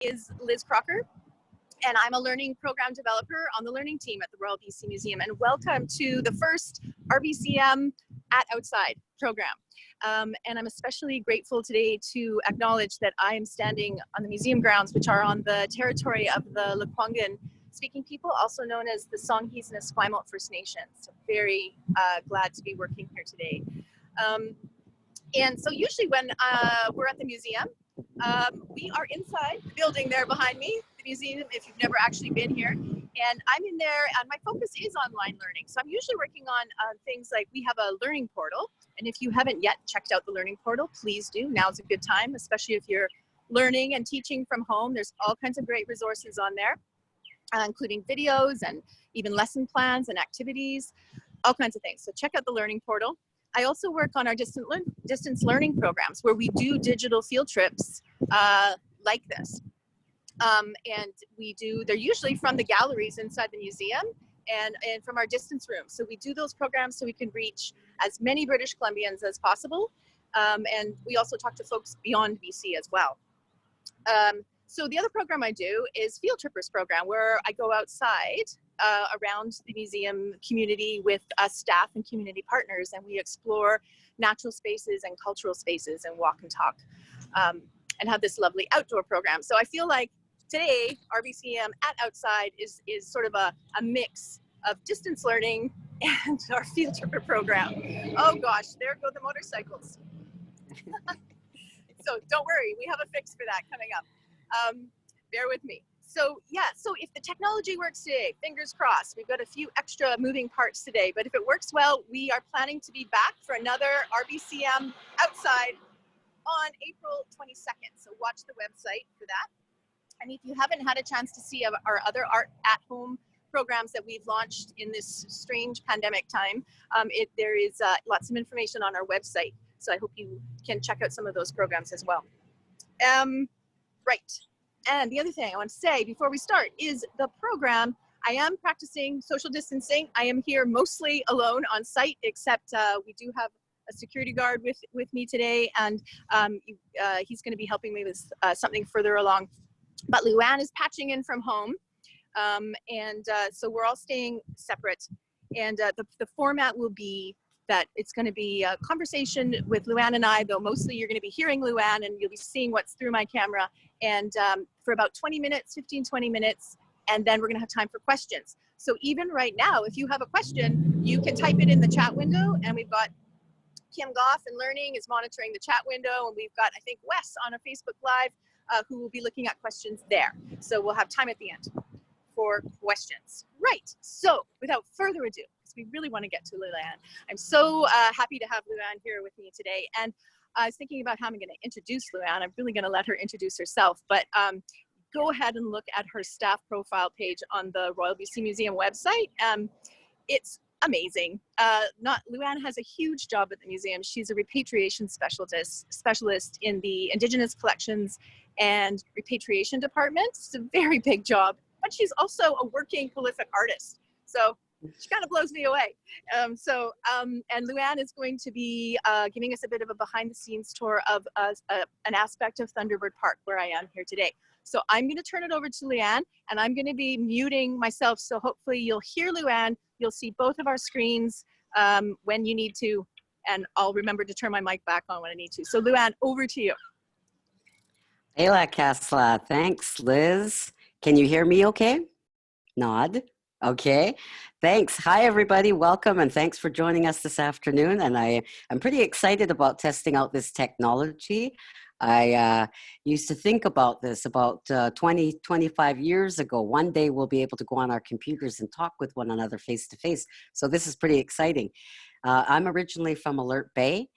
is Liz Crocker, and I'm a learning program developer on the learning team at the Royal BC Museum. And welcome to the first RBCM at Outside program. And I'm especially grateful today to acknowledge that I am standing on the museum grounds, which are on the territory of the Lekwungen speaking people, also known as the Songhees and Esquimalt First Nations. So very glad to be working here today. And so usually when we're at the museum, we are inside the building there behind me, the museum, if you've never actually been here. And I'm in there, and my focus is online learning. So I'm usually working on things like we have a learning portal. And if you haven't yet checked out the learning portal, please do. Now's a good time, especially if you're learning and teaching from home. There's all kinds of great resources on there, including videos and even lesson plans and activities, all kinds of things. So check out the learning portal. I also work on our distance learning programs where we do digital field trips like this. And they're usually from the galleries inside the museum and from our distance rooms. So we do those programs so we can reach as many British Columbians as possible. And we also talk to folks beyond BC as well. So the other program I do is Field Trippers program, where I go outside around the museum community with staff and community partners, and we explore natural spaces and cultural spaces and walk and talk and have this lovely outdoor program. So I feel like today, RBCM at Outside is sort of a mix of distance learning and our Field Tripper program. Oh gosh, there go the motorcycles. So don't worry, we have a fix for that coming up. Bear with me. So yeah, so if the technology works today, fingers crossed, we've got a few extra moving parts today, but if it works well, we are planning to be back for another RBCM Outside on April 22nd. So watch the website for that. And if you haven't had a chance to see our other art at home programs that we've launched in this strange pandemic time, there is lots of information on our website. So I hope you can check out some of those programs as well. Right. And the other thing I want to say before we start is the program, I am practicing social distancing. I am here mostly alone on site, except we do have a security guard with me today, and he's going to be helping me with something further along. But Lou-ann is patching in from home, so we're all staying separate. And the format will be that it's going to be a conversation with Lou-ann and I, though mostly you're going to be hearing Lou-ann and you'll be seeing what's through my camera, and for about 20 minutes, 15-20 minutes, and then we're going to have time for questions. So even right now, if you have a question, you can type it in the chat window, and we've got Kim Goff and Learning is monitoring the chat window, and we've got, I think, Wes on a Facebook Live who will be looking at questions there. So we'll have time at the end for questions. Right, so without further ado, because we really want to get to Lou-ann, I'm so happy to have Lou-ann here with me today. And I was thinking about how I'm going to introduce Lou-ann. I'm really going to let her introduce herself, but go ahead and look at her staff profile page on the Royal BC Museum website. It's amazing. Lou-ann has a huge job at the museum. She's a repatriation specialist in the Indigenous Collections and Repatriation Department. It's a very big job, but she's also a working prolific artist. So she kind of blows me away. And Lou-ann is going to be giving us a bit of a behind the scenes tour of an aspect of Thunderbird Park where I am here today. So I'm going to turn it over to Lou-ann, and I'm going to be muting myself. So hopefully you'll hear Lou-ann. You'll see both of our screens when you need to, and I'll remember to turn my mic back on when I need to. So Lou-ann, over to you. Ela Kasla, thanks, Liz. Can you hear me okay? Nod. Okay, thanks. Hi, everybody. Welcome, and thanks for joining us this afternoon. And I'm pretty excited about testing out this technology. I used to think about this about 25 years ago. One day we'll be able to go on our computers and talk with one another face to face. So this is pretty exciting. I'm originally from Alert Bay,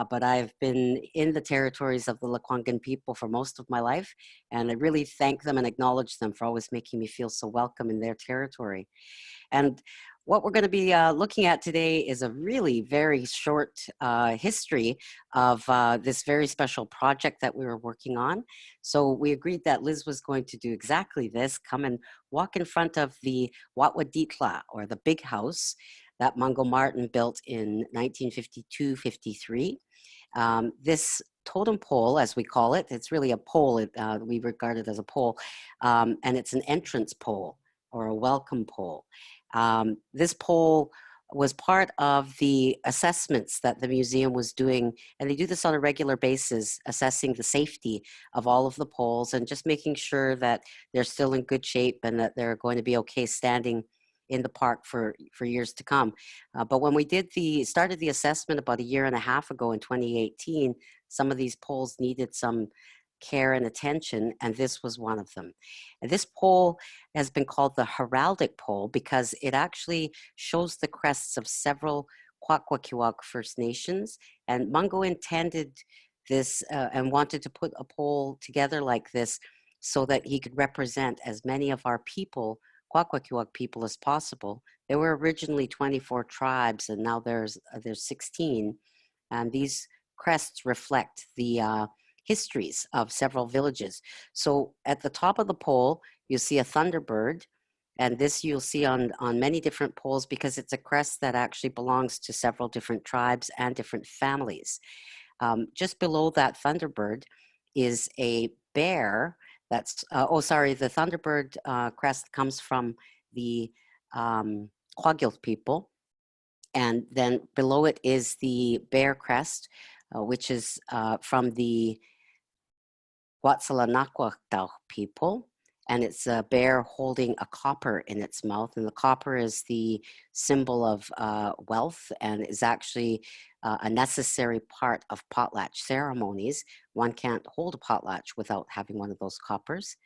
but I've been in the territories of the Lekwungen people for most of my life. And I really thank them and acknowledge them for always making me feel so welcome in their territory. And what we're going to be looking at today is a really very short history of this very special project that we were working on. So we agreed that Liz was going to do exactly this, come and walk in front of the Kwakwaka'wakw, or the big house that Mungo Martin built in 1952-53. This totem pole, as we call it, it's really a pole. We regard it as a pole, and it's an entrance pole or a welcome pole. This pole was part of the assessments that the museum was doing, and they do this on a regular basis, assessing the safety of all of the poles and just making sure that they're still in good shape and that they're going to be okay standing in the park for years to come. But when we started the assessment about a year and a half ago in 2018, some of these poles needed some care and attention, and this was one of them. And this pole has been called the heraldic pole because it actually shows the crests of several Kwakwaka'wakw First Nations, and Mungo intended this and wanted to put a pole together like this so that he could represent as many of our people, Kwakwaka'wakw people, as possible. There were originally 24 tribes, and now there's 16, and these crests reflect the histories of several villages. So at the top of the pole, you see a thunderbird, and this you'll see on many different poles because it's a crest that actually belongs to several different tribes and different families. Just below that thunderbird is a bear that's, the thunderbird crest comes from the Kwakwaka'wakw people. And then below it is the bear crest, which is from the Kwakwaka'wakw people, and it's a bear holding a copper in its mouth, and the copper is the symbol of wealth and is actually a necessary part of potlatch ceremonies. One can't hold a potlatch without having one of those coppers.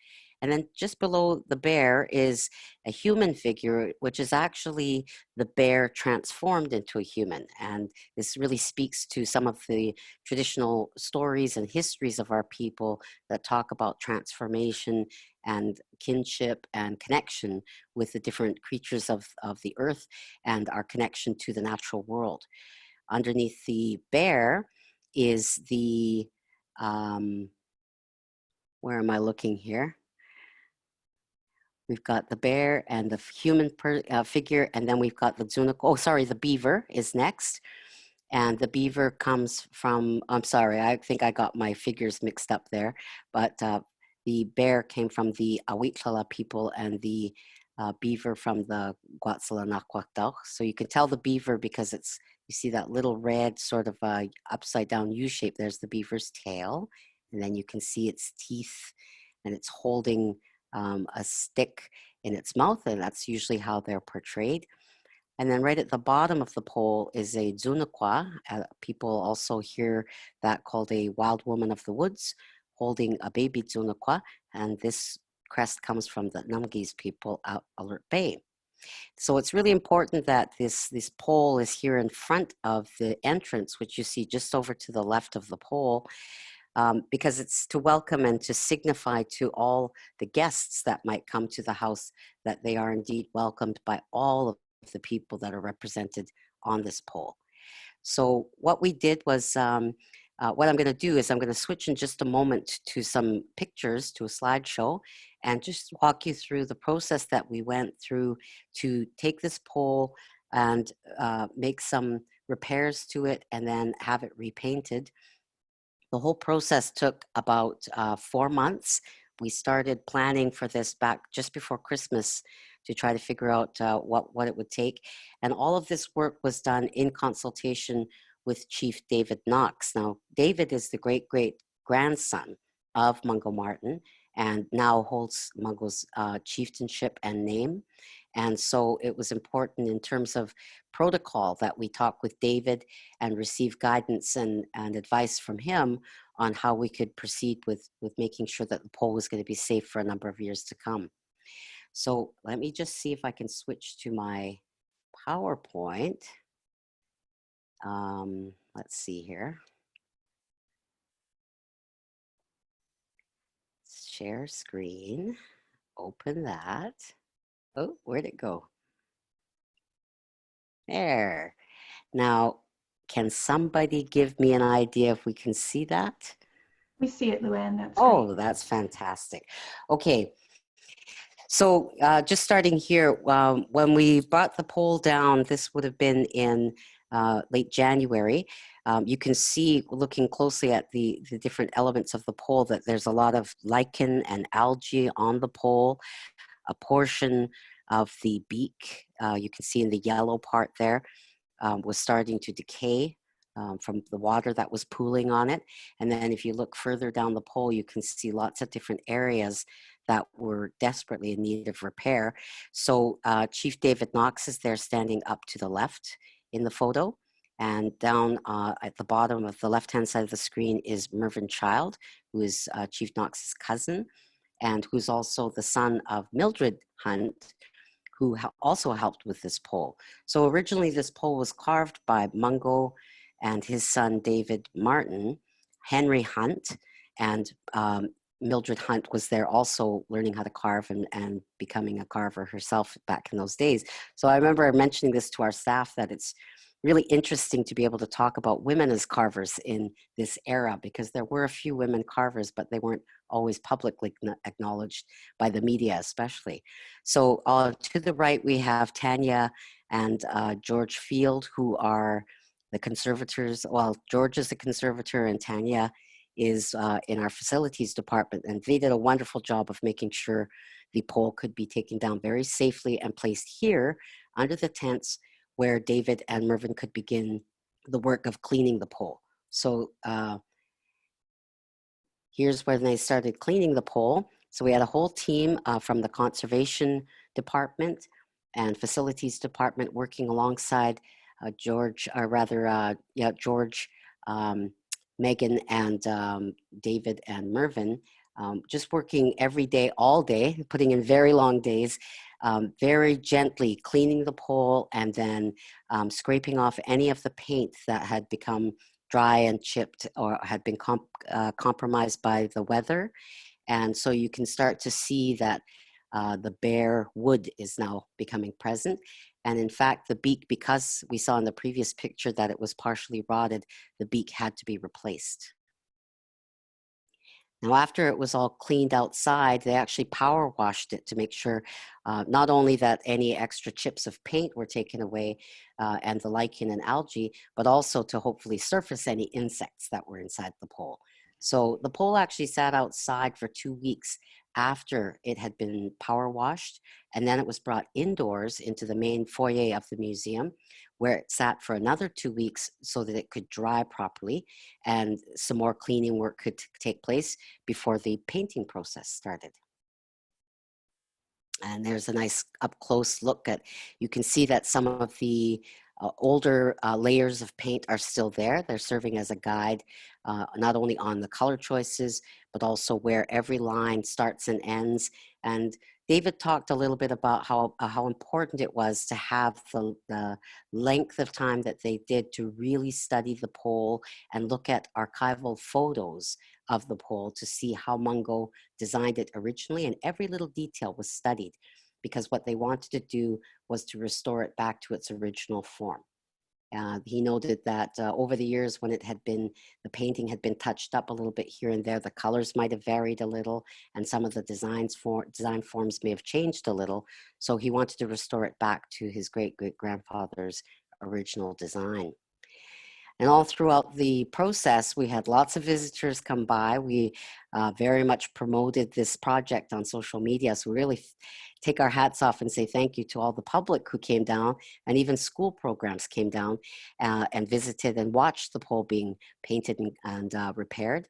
And then just below the bear is a human figure, which is actually the bear transformed into a human. And this really speaks to some of the traditional stories and histories of our people that talk about transformation and kinship and connection with the different creatures of the earth and our connection to the natural world. Underneath the bear is the, where am I looking here? We've got the bear and the human figure, and then we've got the the beaver is next. And the beaver comes from, I'm sorry, I think I got my figures mixed up there, but the bear came from the Awitala people and the beaver from the Kwakwaka'wakw. So you can tell the beaver because you see that little red sort of upside down U shape. There's the beaver's tail, and then you can see its teeth, and it's holding a stick in its mouth, and that's usually how they're portrayed. And then right at the bottom of the pole is a Zunakwa. People also hear that called a wild woman of the woods, holding a baby Zunakwa, and this crest comes from the Numgis people out Alert Bay. So it's really important that this pole is here in front of the entrance, which you see just over to the left of the pole, because it's to welcome and to signify to all the guests that might come to the house that they are indeed welcomed by all of the people that are represented on this pole. So what we did was, what I'm going to do is I'm going to switch in just a moment to some pictures, to a slideshow, and just walk you through the process that we went through to take this pole and make some repairs to it and then have it repainted. The whole process took about 4 months. We started planning for this back just before Christmas to try to figure out what it would take. And all of this work was done in consultation with Chief David Knox. Now, David is the great-great-grandson of Mungo Martin and now holds Mungo's chieftainship and name. And so it was important in terms of protocol that we talk with David and receive guidance and advice from him on how we could proceed with making sure that the pole was going to be safe for a number of years to come. So let me just see if I can switch to my PowerPoint. Let's see here. Share screen, open that. Oh, where'd it go? There. Now, can somebody give me an idea if we can see that? We see it, Lou-ann. That's Oh, great. that's fantastic. Okay. So just starting here, when we brought the pole down, this would have been in late January. You can see, looking closely at the different elements of the pole, that there's a lot of lichen and algae on the pole. A portion of the beak, you can see in the yellow part there, was starting to decay from the water that was pooling on it. And then if you look further down the pole, you can see lots of different areas that were desperately in need of repair. So Chief David Knox is there standing up to the left in the photo. And down at the bottom of the left-hand side of the screen is Mervyn Child, who is Chief Knox's cousin, and who's also the son of Mildred Hunt, who also helped with this pole. So originally this pole was carved by Mungo and his son David Martin. Henry Hunt and Mildred Hunt was there also learning how to carve and becoming a carver herself back in those days. So I remember mentioning this to our staff, that it's really interesting to be able to talk about women as carvers in this era, because there were a few women carvers, but they weren't always publicly acknowledged by the media especially. So to the right, we have Tanya and George Field, who are the conservators. Well, George is the conservator and Tanya is in our facilities department. And they did a wonderful job of making sure the pole could be taken down very safely and placed here under the tents, where David and Mervyn could begin the work of cleaning the pole. So here's when they started cleaning the pole. So we had a whole team from the conservation department and facilities department working alongside George, Megan, and David and Mervyn, just working every day, all day, putting in very long days, very gently cleaning the pole, and then scraping off any of the paint that had become dry and chipped or had been compromised by the weather. And so you can start to see that the bare wood is now becoming present. And in fact, the beak, because we saw in the previous picture that it was partially rotted, the beak had to be replaced. Now, after it was all cleaned outside, they actually power washed it to make sure not only that any extra chips of paint were taken away and the lichen and algae, but also to hopefully surface any insects that were inside the pole. So the pole actually sat outside for 2 weeks after it had been power washed, and then it was brought indoors into the main foyer of the museum, where it sat for another 2 weeks so that it could dry properly and some more cleaning work could take place before the painting process started. And there's a nice up close look at, you can see that some of the older layers of paint are still there. They're serving as a guide, not only on the color choices, but also where every line starts and ends. And David talked a little bit about how important it was to have the length of time that they did to really study the pole and look at archival photos of the pole to see how Mungo designed it originally, and every little detail was studied, because what they wanted to do was to restore it back to its original form. He noted that over the years, when the painting had been touched up a little bit here and there, the colors might have varied a little, and some of the design forms may have changed a little. So he wanted to restore it back to his great-great-grandfather's original design. And all throughout the process, we had lots of visitors come by. We very much promoted this project on social media. So we really take our hats off and say thank you to all the public who came down, and even school programs came down and visited and watched the pole being painted and repaired.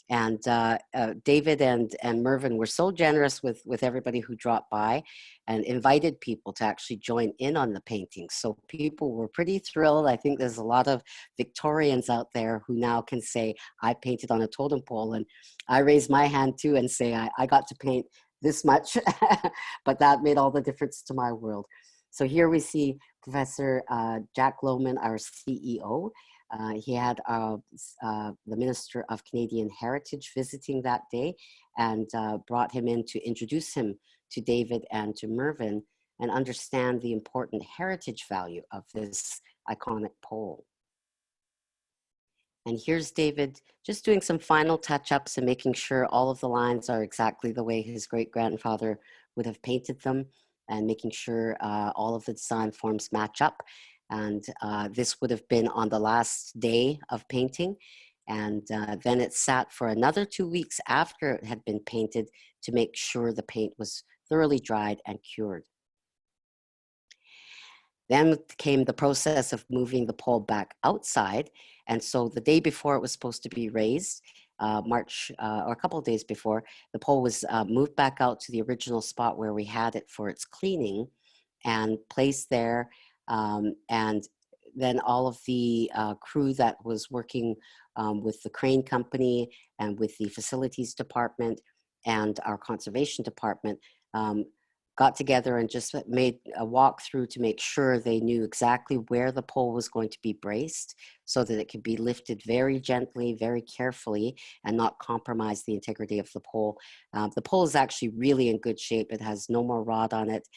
And David and Mervyn were so generous with everybody who dropped by and invited people to actually join in on the paintings. So people were pretty thrilled. I think there's a lot of Victorians out there who now can say, I painted on a totem pole, and I raise my hand too and say, I got to paint this much, but that made all the difference to my world. So here we see Professor Jack Lohman, our CEO. He had the Minister of Canadian Heritage visiting that day, and brought him in to introduce him to David and to Mervyn and understand the important heritage value of this iconic pole. And here's David just doing some final touch-ups and making sure all of the lines are exactly the way his great-grandfather would have painted them, and making sure all of the design forms match up. And this would have been on the last day of painting. And then it sat for another 2 weeks after it had been painted to make sure the paint was thoroughly dried and cured. Then came the process of moving the pole back outside. And so the day before it was supposed to be raised, or a couple of days before, the pole was moved back out to the original spot where we had it for its cleaning and placed there. And then all of the crew that was working with the crane company and with the facilities department and our conservation department got together and just made a walkthrough to make sure they knew exactly where the pole was going to be braced so that it could be lifted very gently, very carefully, and not compromise the integrity of the pole. The pole is actually really in good shape. It has no more rod on it,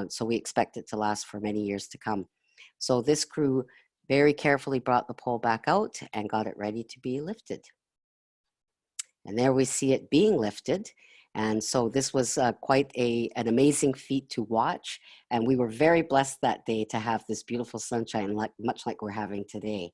so we expect it to last for many years to come. So this crew very carefully brought the pole back out and got it ready to be lifted. And there we see it being lifted. And so this was quite an amazing feat to watch. And we were very blessed that day to have this beautiful sunshine, much like we're having today.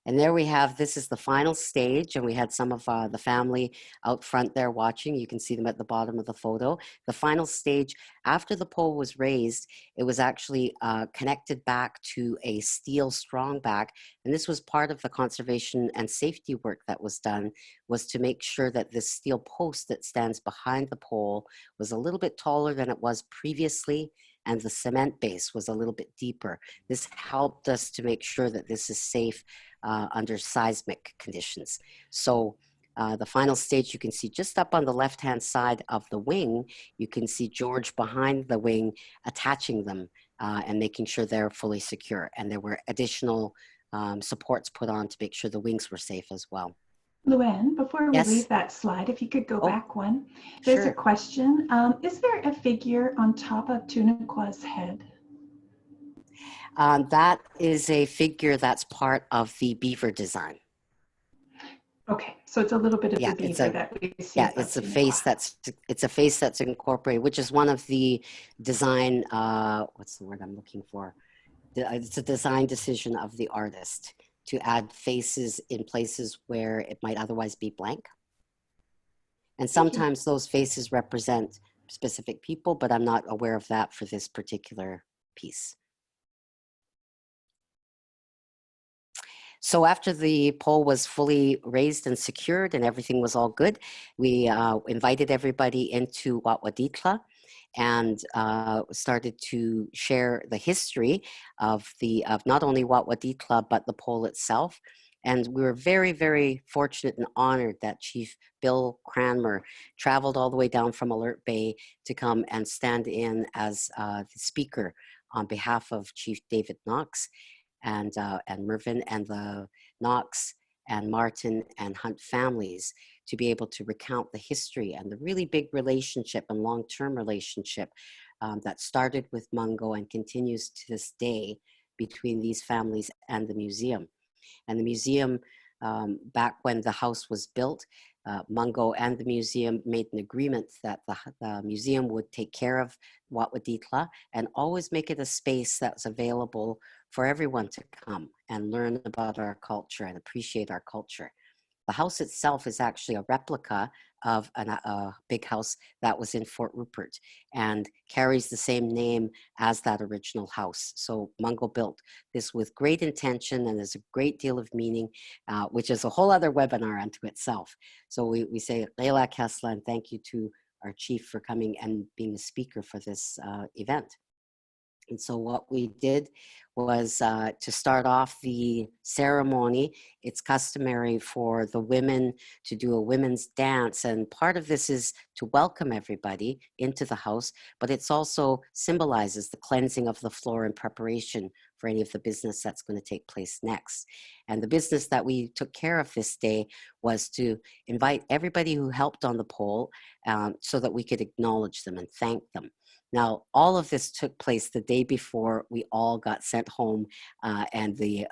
And there we have, this is the final stage, and we had some of the family out front there watching. You can see them at the bottom of the photo. The final stage, after the pole was raised, it was actually connected back to a steel strong back. And this was part of the conservation and safety work that was done, was to make sure that this steel post that stands behind the pole was a little bit taller than it was previously, and the cement base was a little bit deeper. This helped us to make sure that this is safe under seismic conditions. So the final stage, you can see just up on the left-hand side of the wing, you can see George behind the wing attaching them and making sure they're fully secure. And there were additional supports put on to make sure the wings were safe as well. Lou-ann, before we Yes? leave that slide, if you could go back one, there's Sure. a question. Is there a figure on top of Tunaqua's head? That is a figure that's part of the beaver design. Okay, so it's a little bit of Yeah, the beaver that we see. yeah, it's a face that's incorporated, which is one of the design, what's the word I'm looking for? It's a design decision of the artist to add faces in places where it might otherwise be blank. And sometimes those faces represent specific people, but I'm not aware of that for this particular piece. So after the pole was fully raised and secured and everything was all good, we invited everybody into Kwakwaka'wakw and started to share the history of not only Kwakwaka'wakw, but the pole itself. And we were very, very fortunate and honored that Chief Bill Cranmer traveled all the way down from Alert Bay to come and stand in as the speaker on behalf of Chief David Knox and Mervyn and the Knox and Martin and Hunt families to be able to recount the history and the really big relationship and long-term relationship that started with Mungo and continues to this day between these families and the museum. And the museum, back when the house was built, Mungo and the museum made an agreement that the museum would take care of Kwakwaka'wakw and always make it a space that's available for everyone to come and learn about our culture and appreciate our culture. The house itself is actually a replica of a big house that was in Fort Rupert and carries the same name as that original house. So Mungo built this with great intention, and there's a great deal of meaning, which is a whole other webinar unto itself. So we say Leila Kessler, and thank you to our chief for coming and being the speaker for this event. And so what we did was to start off the ceremony, it's customary for the women to do a women's dance. And part of this is to welcome everybody into the house, but it's also symbolizes the cleansing of the floor in preparation for any of the business that's going to take place next. And the business that we took care of this day was to invite everybody who helped on the pole so that we could acknowledge them and thank them. Now, all of this took place the day before we all got sent home and the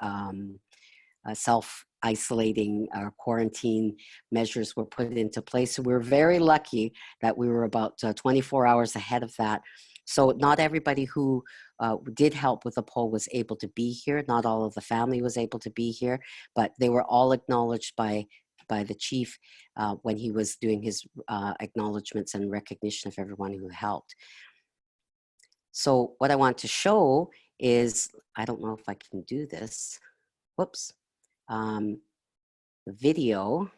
self-isolating quarantine measures were put into place. So we were very lucky that we were about 24 hours ahead of that So not everybody who did help with the poll was able to be here. Not all of the family was able to be here, but they were all acknowledged by the chief when he was doing his acknowledgements and recognition of everyone who helped. So what I want to show is, I don't know if I can do this. Whoops. The video.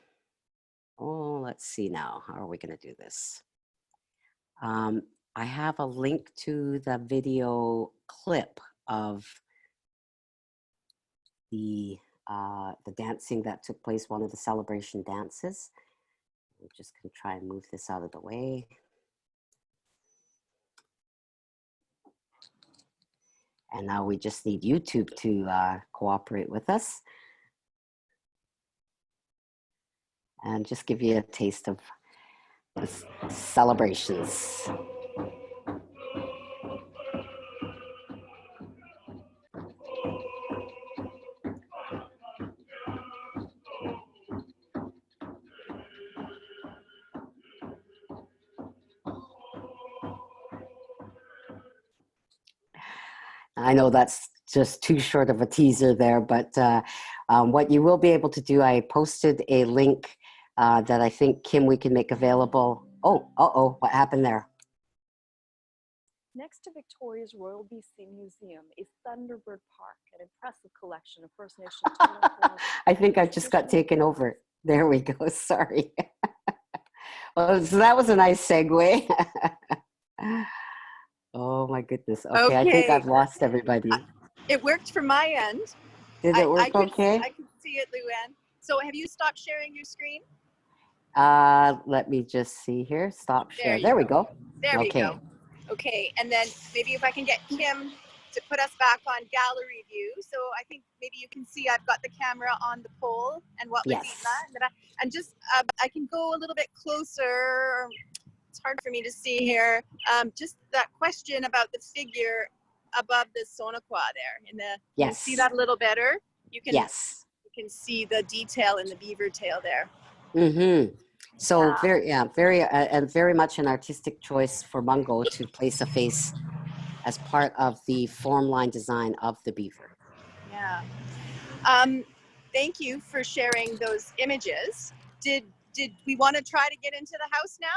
Oh, let's see now. How are we going to do this? I have a link to the video clip of the dancing that took place, one of the celebration dances. I'm just going to try and move this out of the way. And now we just need YouTube to cooperate with us. And just give you a taste of the celebrations. I know that's just too short of a teaser there, but what you will be able to do, I posted a link that I think, Kim, we can make available. Oh, uh-oh, what happened there? Next to Victoria's Royal BC Museum is Thunderbird Park, an impressive collection of First Nation totem poles. I think I just got taken over. There we go, sorry. Well, so that was a nice segue. Oh my goodness. Okay, I think I've lost everybody. It worked from my end. Did it work okay? I could see it, Lou-ann. So have you stopped sharing your screen? Let me just see here. Stop share. There There we go. There we Okay. go. Okay, and then maybe if I can get Kim to put us back on gallery view. So I think maybe you can see I've got the camera on the pole and what was Yes. eaten. And just I can go a little bit closer. It's hard for me to see here. Just that question about the figure above the Sonaquah there. In the, Yes. You can see that a little better. You can, Yes. You can see the detail in the beaver tail there. Mm-hmm. So very much an artistic choice for Mungo to place a face as part of the form line design of the beaver. Yeah. Thank you for sharing those images. Did we want to try to get into the house now?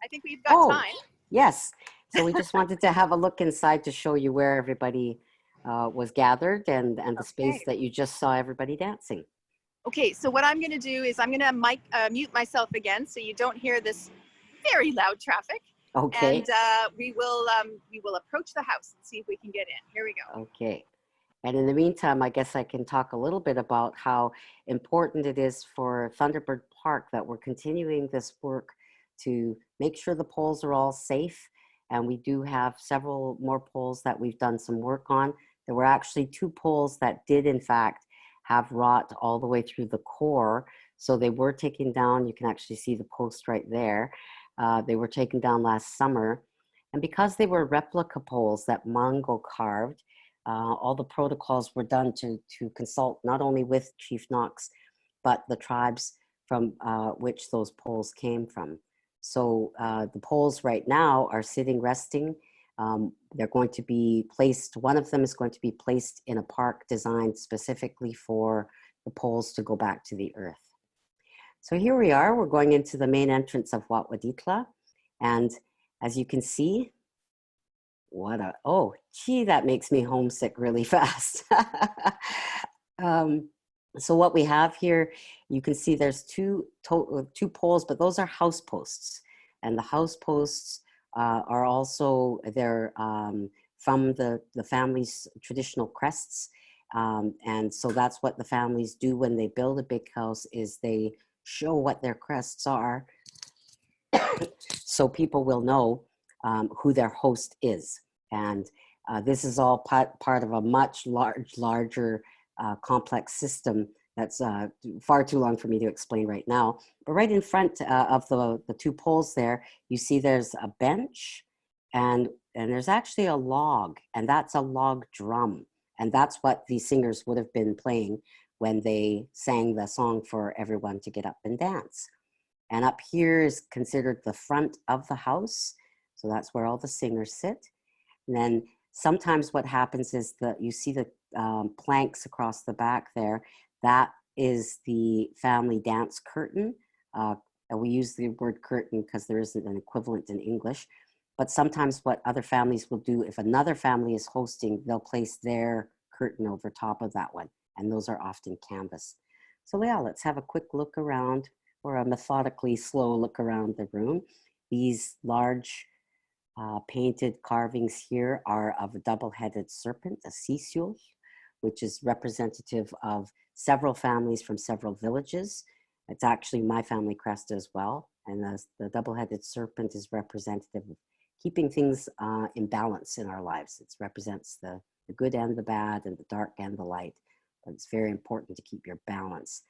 I think we've got time. Yes. So we just wanted to have a look inside to show you where everybody was gathered and the space that you just saw everybody dancing. Okay, so what I'm going to do is I'm going to mute myself again so you don't hear this very loud traffic. Okay. And we will approach the house and see if we can get in. Here we go. Okay. And in the meantime, I guess I can talk a little bit about how important it is for Thunderbird Park that we're continuing this work to make sure the poles are all safe. And we do have several more poles that we've done some work on. There were actually 2 poles that did, in fact, have rot all the way through the core. So they were taken down. You can actually see the post right there. They were taken down last summer. And because they were replica poles that Mungo carved, all the protocols were done to consult not only with Chief Knox, but the tribes from which those poles came from. So the poles right now are sitting resting. They're going to be placed, one of them is going to be placed in a park designed specifically for the poles to go back to the earth. So here we are, we're going into the main entrance of Kwakwaka'wakw. And as you can see, oh, gee, that makes me homesick really fast. So what we have here, you can see there's two poles, but those are house posts. And the house posts are also, they're from the family's traditional crests. And so that's what the families do when they build a big house, is they show what their crests are so people will know who their host is. And this is all part of a much larger complex system that's far too long for me to explain right now. But right in front of the 2 poles there, you see there's a bench and there's actually a log, and that's a log drum. And that's what the singers would have been playing when they sang the song for everyone to get up and dance. And up here is considered the front of the house. So that's where all the singers sit. And then sometimes what happens is that you see the planks across the back there. That is the family dance curtain. And we use the word curtain because there isn't an equivalent in English. But sometimes what other families will do, if another family is hosting, they'll place their curtain over top of that one. And those are often canvas. So yeah, let's have a quick look around, or a methodically slow look around the room. These large painted carvings here are of a double-headed serpent, a sisiul, which is representative of several families from several villages. It's actually my family crest as well. And the double-headed serpent is representative of keeping things in balance in our lives. It represents the good and the bad, and the dark and the light. But it's very important to keep your balance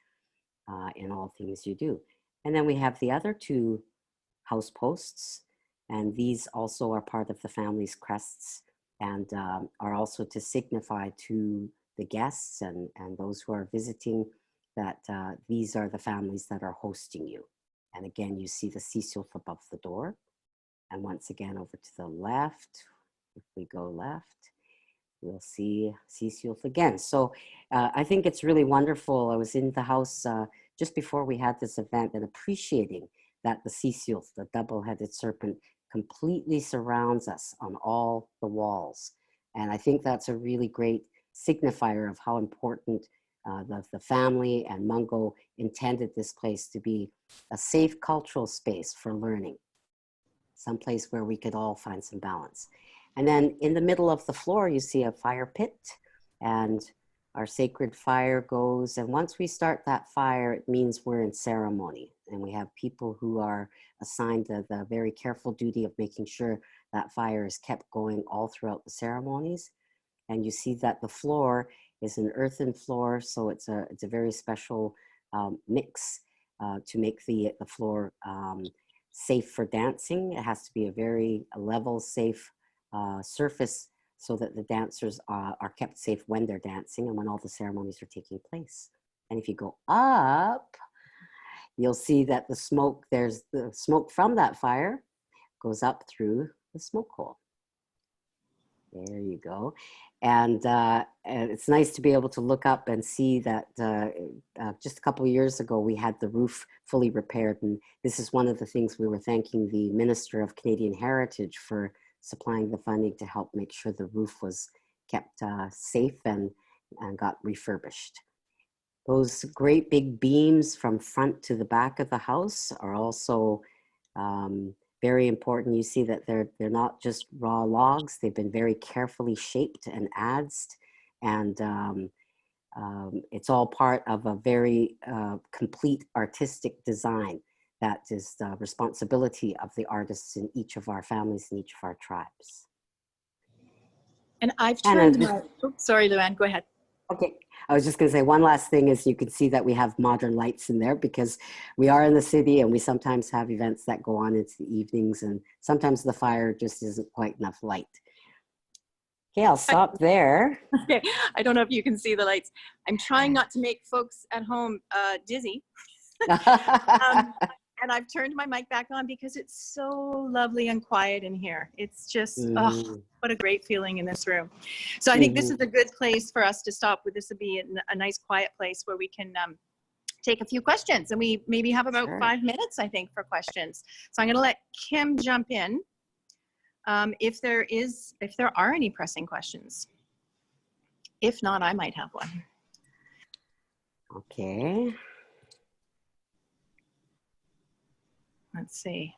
in all things you do. And then we have the other two house posts, and these also are part of the family's crests, and are also to signify to the guests and those who are visiting that these are the families that are hosting you. And again, you see the sisiul above the door. And once again, over to the left, if we go left, we'll see sisiul again. So I think it's really wonderful. I was in the house just before we had this event, and appreciating that the sisiul, the double-headed serpent, completely surrounds us on all the walls. And I think that's a really great signifier of how important the family and Mungo intended this place to be a safe cultural space for learning, someplace where we could all find some balance. And then in the middle of the floor, you see a fire pit, and our sacred fire goes. And once we start that fire, it means we're in ceremony. And we have people who are assigned the very careful duty of making sure that fire is kept going all throughout the ceremonies. And you see that the floor is an earthen floor, so it's a very special mix to make the floor safe for dancing. It has to be a very level, safe surface, so that the dancers are kept safe when they're dancing and when all the ceremonies are taking place. And if you go up, you'll see that the smoke, there's the smoke from that fire goes up through the smoke hole. There you go. And it's nice to be able to look up and see that just a couple of years ago, we had the roof fully repaired. And this is one of the things we were thanking the Minister of Canadian Heritage for supplying the funding to help make sure the roof was kept safe and got refurbished. Those great big beams from front to the back of the house are also very important. You see that they're not just raw logs. They've been very carefully shaped and adzed, and it's all part of a very complete artistic design that is the responsibility of the artists in each of our families and each of our tribes. And I've turned my, oops, sorry, Lou-ann, go ahead. Okay, I was just going to say one last thing is you can see that we have modern lights in there because we are in the city and we sometimes have events that go on into the evenings, and sometimes the fire just isn't quite enough light. Okay, I'll stop there. Okay, I don't know if you can see the lights. I'm trying not to make folks at home dizzy. And I've turned my mic back on because it's so lovely and quiet in here. It's just, oh, what a great feeling in this room. So I think this is a good place for us to stop. This would be a nice quiet place where we can take a few questions, and we maybe have about 5 minutes, I think, for questions. So I'm gonna let Kim jump in if there are any pressing questions. If not, I might have one. Okay. Let's see.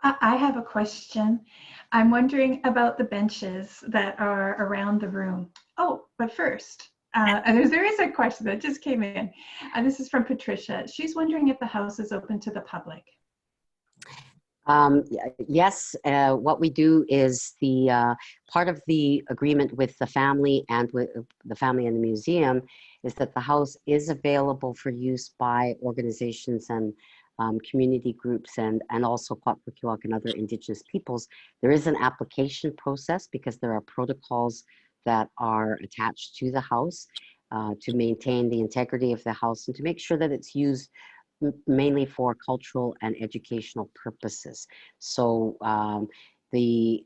I have a question. I'm wondering about the benches that are around the room. Oh, but first, there is a question that just came in. This is from Patricia. She's wondering if the house is open to the public. Yes, what we do is the part of the agreement with the family and with the family and the museum is that the house is available for use by organizations and community groups and also Kwakwaka'wakw and other Indigenous peoples. There is an application process because there are protocols that are attached to the house to maintain the integrity of the house and to make sure that it's used mainly for cultural and educational purposes. So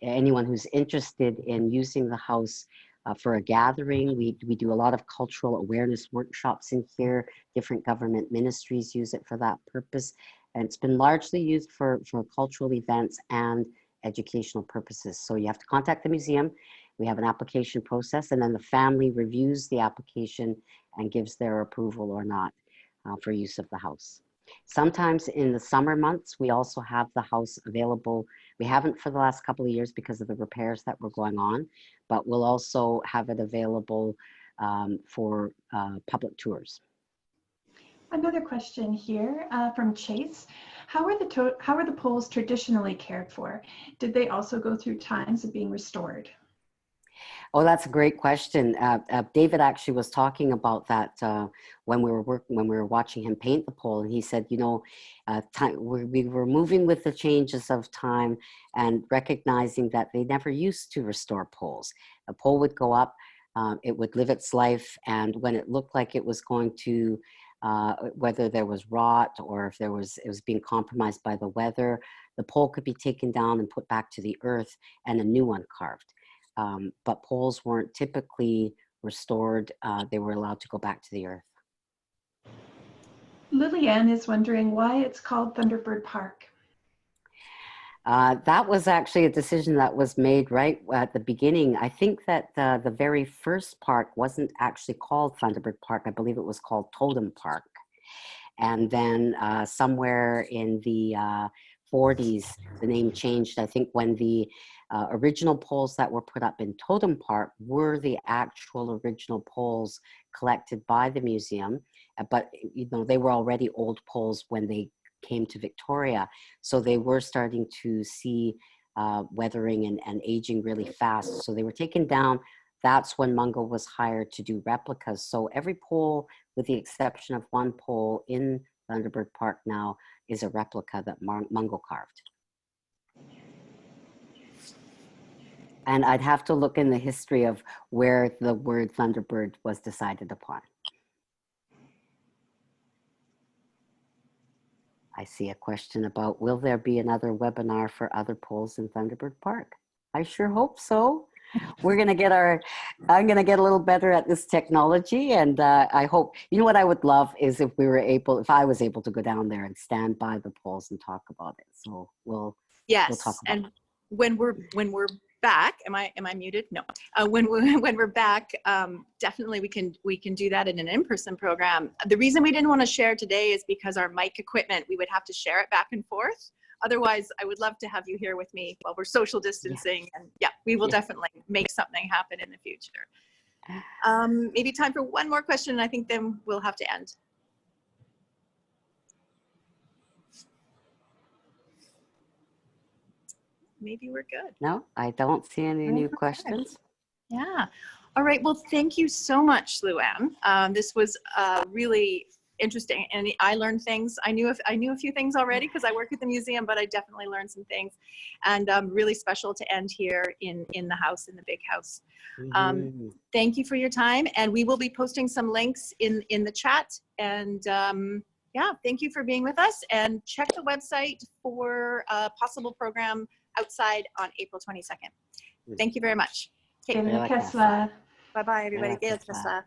anyone who's interested in using the house for a gathering. We do a lot of cultural awareness workshops in here. Different government ministries use it for that purpose. And it's been largely used for cultural events and educational purposes. So you have to contact the museum. We have an application process, and then the family reviews the application and gives their approval or not for use of the house. Sometimes in the summer months, we also have the house available. We haven't for the last couple of years because of the repairs that were going on, but we'll also have it available for public tours. Another question here from Chase. How are the poles traditionally cared for? Did they also go through times of being restored? Oh, that's a great question. David actually was talking about that when we were watching him paint the pole, and he said, you know, we were moving with the changes of time and recognizing that they never used to restore poles. A pole would go up, it would live its life, and when it looked like it was going to, whether there was rot or if it was being compromised by the weather, the pole could be taken down and put back to the earth and a new one carved. But poles weren't typically restored. They were allowed to go back to the earth. Lou-ann is wondering why it's called Thunderbird Park. That was actually a decision that was made right at the beginning. I think that the very first park wasn't actually called Thunderbird Park. I believe it was called Totem Park. And then somewhere in the 40s, the name changed. I think when the original poles that were put up in Totem Park were the actual original poles collected by the museum, but you know, they were already old poles when they came to Victoria, so they were starting to see weathering and aging really fast, so they were taken down. That's when Mungo was hired to do replicas. So every pole, with the exception of one pole in Thunderbird Park now, is a replica that Mungo carved. And I'd have to look in the history of where the word Thunderbird was decided upon. I see a question about, will there be another webinar for other poles in Thunderbird Park? I sure hope so. We're going to get I'm going to get a little better at this technology. And I hope, you know what I would love is if I was able to go down there and stand by the poles and talk about it. So we'll talk about and it. when we're back, am I muted? No. When we're back, definitely we can do that in an in-person program. The reason we didn't want to share today is because our mic equipment, we would have to share it back and forth. Otherwise, I would love to have you here with me while we're social distancing. Yeah. And yeah, we will definitely make something happen in the future. Maybe time for one more question, and I think then we'll have to end. Maybe we're good. No, I don't see any new questions. Yeah. All right. Well, thank you so much, Lou-ann. This was really interesting, and I learned things. I knew a few things already because I work at the museum, but I definitely learned some things, and really special to end here in the house, in the big house. Thank you for your time, and we will be posting some links in the chat. And yeah, thank you for being with us, and check the website for a possible program outside on April 22nd. Thank you very much. Okay. Bye-bye, everybody. Bye.